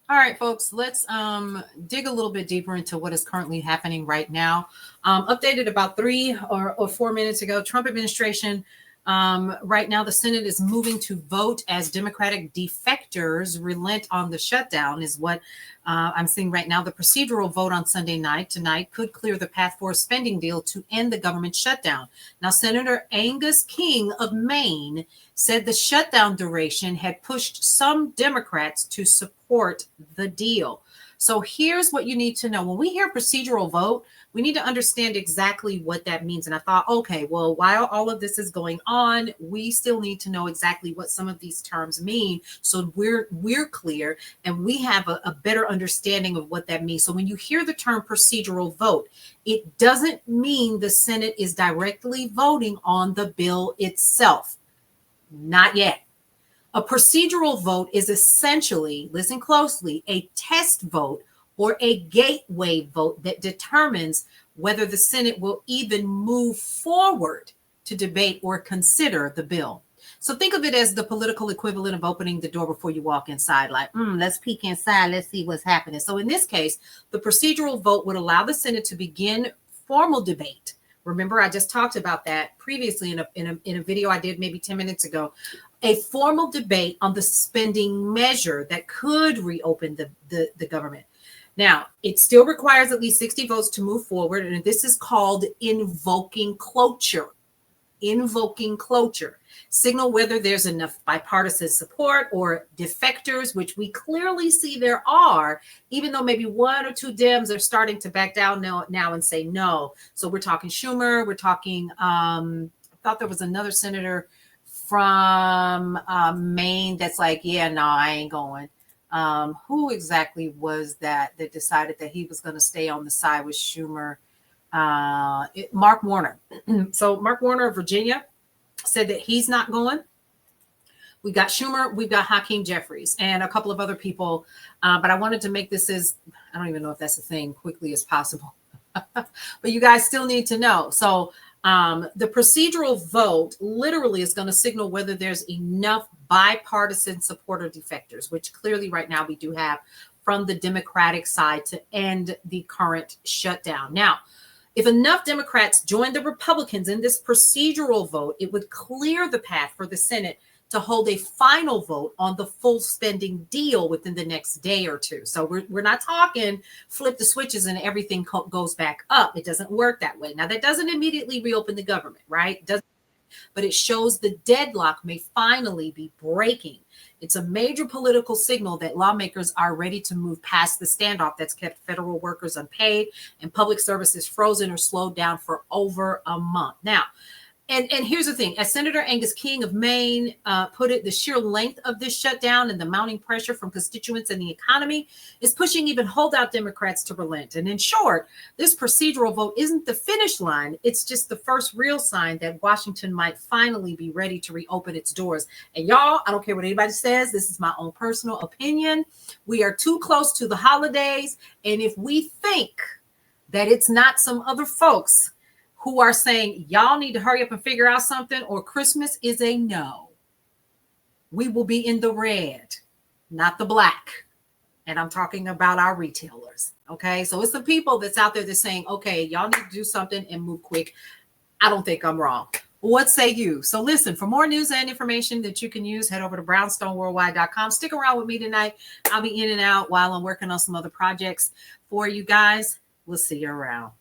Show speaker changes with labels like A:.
A: All right, folks, let's dig a little bit deeper into what is currently happening right now. Updated about 3 or 4 minutes ago, Trump administration, right now the Senate is moving to vote as Democratic defectors relent on the shutdown is what I'm seeing right now. The procedural vote on Sunday night tonight could clear the path for a spending deal to end the government shutdown. Now, Senator Angus King of Maine said the shutdown duration had pushed some Democrats to support the deal. So here's what you need to know. When we hear procedural vote, we need to understand exactly what that means. And I thought, okay, well, while all of this is going on, we still need to know exactly what some of these terms mean. So we're clear and we have a better understanding of what that means. So when you hear the term procedural vote, it doesn't mean the Senate is directly voting on the bill itself. Not yet. A procedural vote is essentially, listen closely, a test vote or a gateway vote that determines whether the Senate will even move forward to debate or consider the bill. So think of it as the political equivalent of opening the door before you walk inside, like, let's peek inside, let's see what's happening. So in this case, the procedural vote would allow the Senate to begin formal debate. Remember, I just talked about that previously in a video I did maybe 10 minutes ago. A formal debate on the spending measure that could reopen the government. Now, it still requires at least 60 votes to move forward, and this is called invoking cloture. Invoking cloture. Signal whether there's enough bipartisan support or defectors, which we clearly see there are, even though maybe one or two Dems are starting to back down now and say no. So we're talking Schumer, we're talking, I thought there was another senator from Maine that's like, yeah, no, I ain't going. Who exactly was that decided that he was going to stay on the side with Schumer? Mark Warner. So Mark Warner of Virginia said that he's not going. We got Schumer, we've got Hakeem Jeffries, and a couple of other people. But I wanted to make this as, I don't even know if that's a thing, quickly as possible. But you guys still need to know. So the procedural vote literally is going to signal whether there's enough bipartisan support or defectors, which clearly right now we do have from the Democratic side to end the current shutdown. Now, if enough Democrats join the Republicans in this procedural vote, it would clear the path for the Senate to hold a final vote on the full spending deal within the next day or two. So we're not talking flip the switches and everything goes back up. It doesn't work that way. Now, that doesn't immediately reopen the government, right? But it shows the deadlock may finally be breaking. It's a major political signal that lawmakers are ready to move past the standoff that's kept federal workers unpaid and public services frozen or slowed down for over a month. Now, and here's the thing, as Senator Angus King of Maine put it, the sheer length of this shutdown and the mounting pressure from constituents and the economy is pushing even holdout Democrats to relent. And in short, this procedural vote isn't the finish line. It's just the first real sign that Washington might finally be ready to reopen its doors. And y'all, I don't care what anybody says. This is my own personal opinion. We are too close to the holidays. And if we think that it's not some other folks who are saying, y'all need to hurry up and figure out something, or Christmas is a no, we will be in the red, not the black. And I'm talking about our retailers. Okay. So it's the people that's out there that's saying, okay, y'all need to do something and move quick. I don't think I'm wrong. What say you? So listen, for more news and information that you can use, head over to brownstoneworldwide.com. Stick around with me tonight. I'll be in and out while I'm working on some other projects for you guys. We'll see you around.